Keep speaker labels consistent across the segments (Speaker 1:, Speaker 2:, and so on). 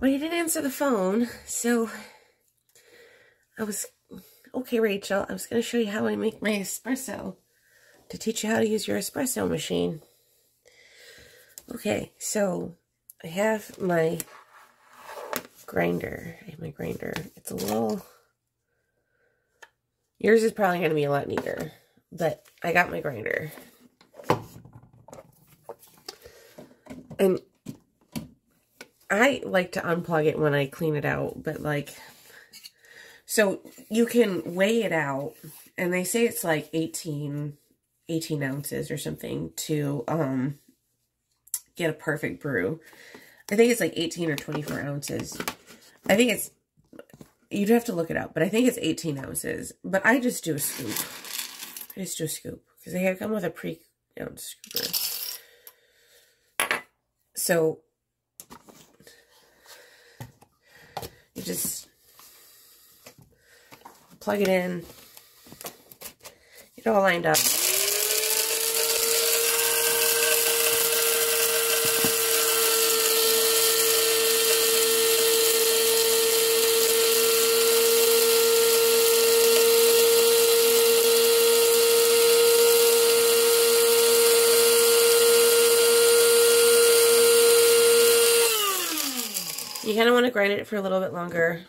Speaker 1: But he didn't answer the phone, so okay, Rachel, I was going to show you how I make my espresso, to teach you how to use your espresso machine. Okay, so I have my grinder. It's a little... Yours is probably going to be a lot neater, but I got my grinder. And I like to unplug it when I clean it out, but like... So you can weigh it out, and they say it's like 18 ounces or something to get a perfect brew. I think it's like 18 or 24 ounces. I think it's, you'd have to look it up, but I think it's 18 ounces. But I just do a scoop. Because they have come with a pre-ounce scooper. So you just plug it in, get it all lined up. You kind of want to grind it for a little bit longer,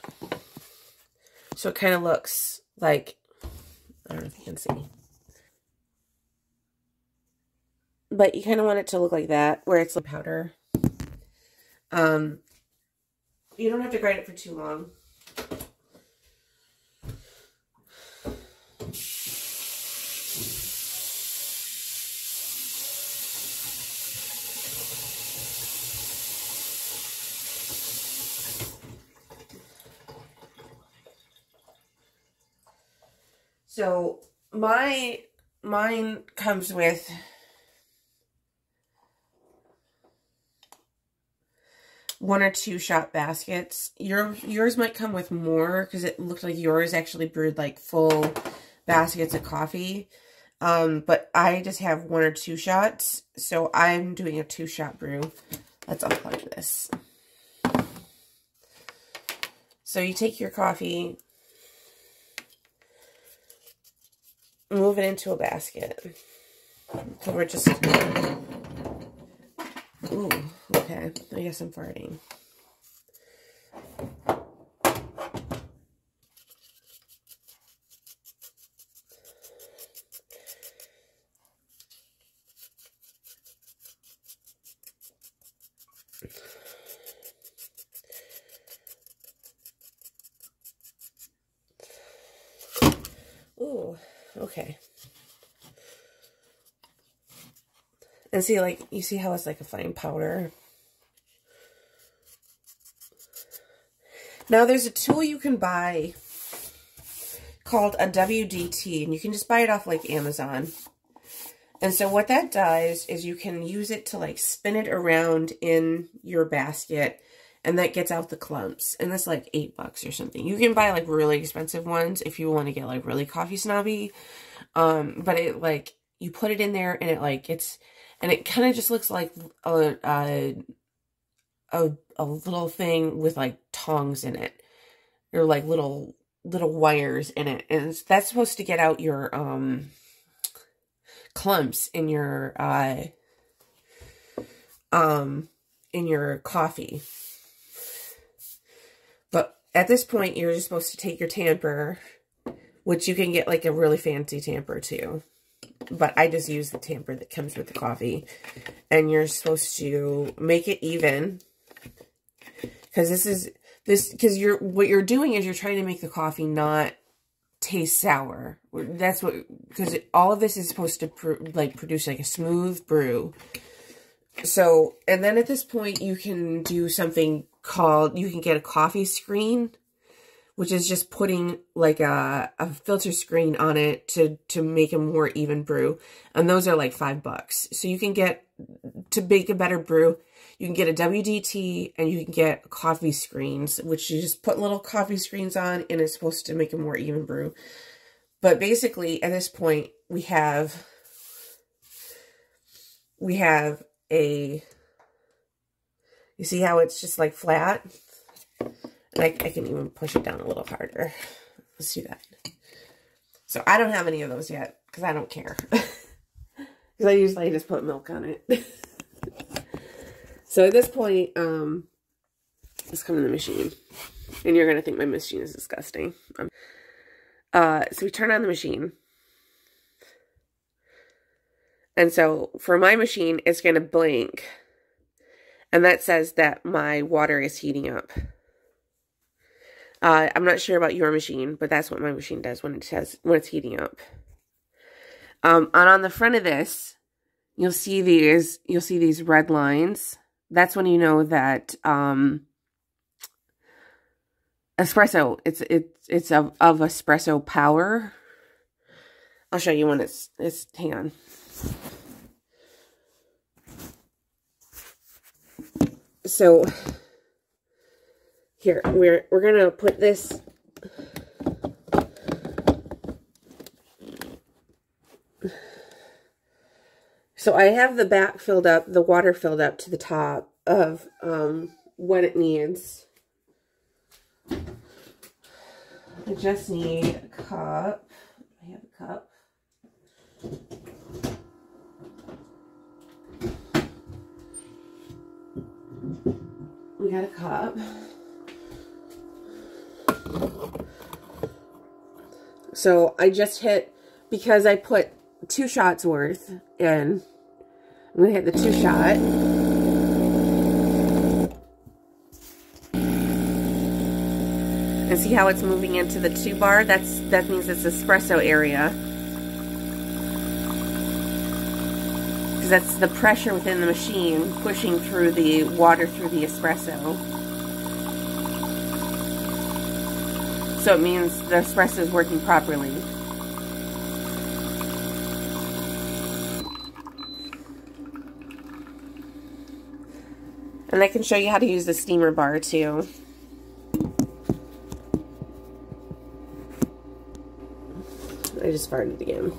Speaker 1: so it kind of looks like, I don't know if you can see, but you kind of want it to look like that, where it's like powder. You don't have to grind it for too long. So mine comes with one or two shot baskets. Yours might come with more, because it looked like yours actually brewed like full baskets of coffee. But I just have one or two shots, so I'm doing a 2-shot brew. Let's unplug this. So you take your coffee, move it into a basket. So we're just... Ooh, okay. I guess I'm farting. Ooh, okay. And see, like, you see how it's like a fine powder? Now, there's a tool you can buy called a WDT, and you can just buy it off, like, Amazon. And so what that does is you can use it to, like, spin it around in your basket, and that gets out the clumps. And that's, like, $8 or something. You can buy, like, really expensive ones if you want to get, like, really coffee snobby. But it, like, you put it in there, and it, like, and it kind of just looks like a little thing with, like, tongs in it. Or, like, little wires in it. And that's supposed to get out your, clumps in your coffee. But at this point, you're just supposed to take your tamper, which you can get, like, a really fancy tamper, too. But I just use the tamper that comes with the coffee. And you're supposed to make it even. Because what you're doing is you're trying to make the coffee not taste sour. That's what, because all of this is supposed to produce like a smooth brew. So, and then at this point you can do something called, you can get a coffee screen, which is just putting like a filter screen on it to make a more even brew. And those are like $5. So you can get, to make a better brew, you can get a WDT and you can get coffee screens, which you just put little coffee screens on, and it's supposed to make a more even brew. But basically at this point we have a, you see how it's just like flat? And I can even push it down a little harder. Let's do that. So I don't have any of those yet because I don't care. Because I usually just put milk on it. So at this point, let's come to the machine. And you're going to think my machine is disgusting. So we turn on the machine. And so for my machine, it's going to blink. And that says that my water is heating up. I'm not sure about your machine, but that's what my machine does when it's heating up. And on the front of this, you'll see these red lines. That's when you know that espresso, it's of espresso power. I'll show you when it's hang on. So here we're gonna put this. So I have the back filled up, the water filled up to the top of what it needs. I just need a cup. I have a cup. We got a cup. So I just hit, because I put 2 shots worth in, I'm going to hit the 2 shot. And see how it's moving into the 2 bar? That means it's espresso area. Because that's the pressure within the machine pushing through the water through the espresso. So it means the espresso is working properly. And I can show you how to use the steamer bar too. I just farted again.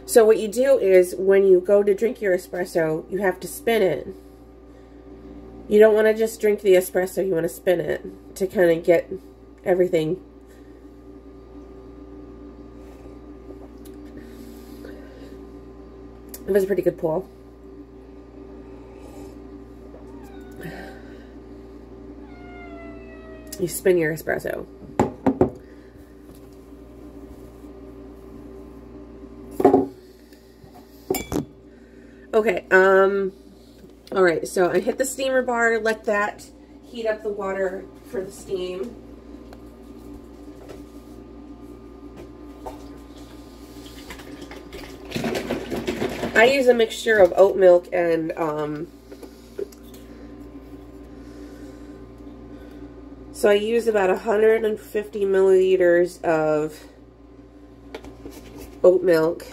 Speaker 1: So what you do is when you go to drink your espresso, you have to spin it. You don't want to just drink the espresso, you want to spin it to kind of get everything. It was a pretty good pull. You spin your espresso. Okay, alright, so I hit the steamer bar, let that heat up the water for the steam. I use a mixture of oat milk and, so I use about 150 milliliters of oat milk.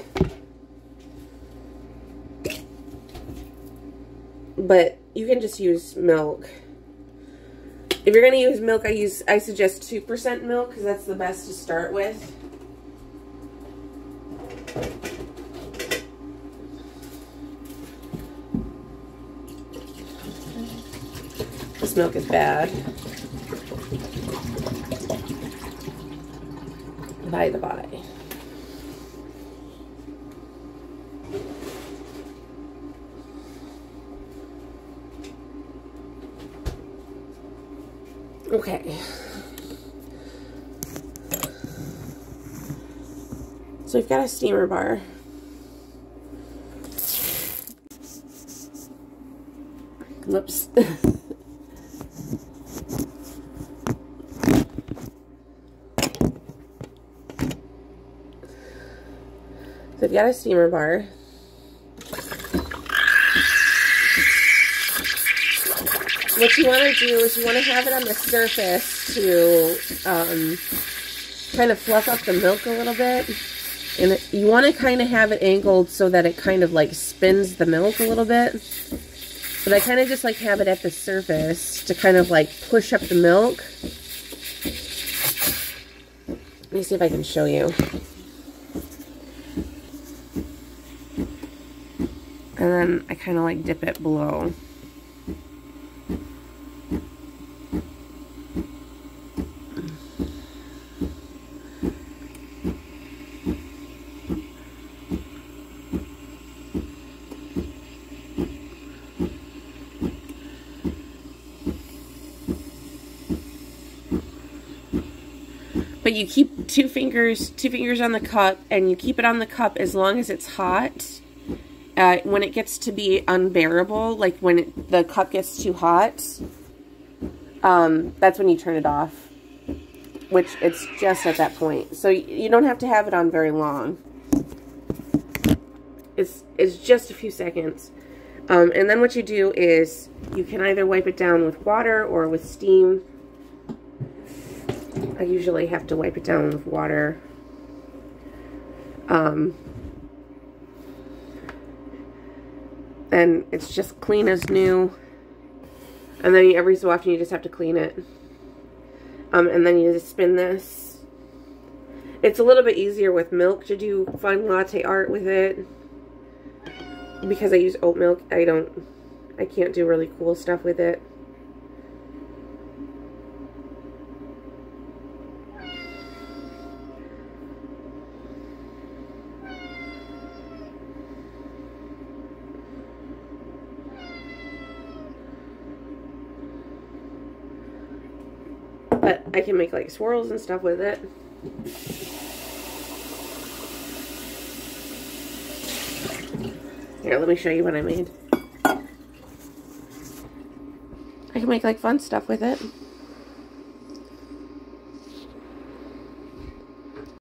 Speaker 1: But you can just use milk. If you're going to use milk, I suggest 2% milk because that's the best to start with. This milk is bad. By the by. Okay. So we've got a steamer bar. Whoops. So I've got a steamer bar. What you want to do is you want to have it on the surface to kind of fluff up the milk a little bit. And you want to kind of have it angled so that it kind of like spins the milk a little bit. But I kind of just like have it at the surface to kind of like push up the milk. Let me see if I can show you. And then I kind of like dip it below. But you keep two fingers on the cup, and you keep it on the cup as long as it's hot. When it gets to be unbearable, like when the cup gets too hot, that's when you turn it off. Which it's just at that point. So you don't have to have it on very long. It's just a few seconds. And then what you do is you can either wipe it down with water or with steam. I usually have to wipe it down with water. And it's just clean as new. And then every so often you just have to clean it. And then you just spin this. It's a little bit easier with milk to do fun latte art with it. Because I use oat milk, I can't do really cool stuff with it. But I can make like swirls and stuff with it. Here, let me show you what I made. I can make like fun stuff with it.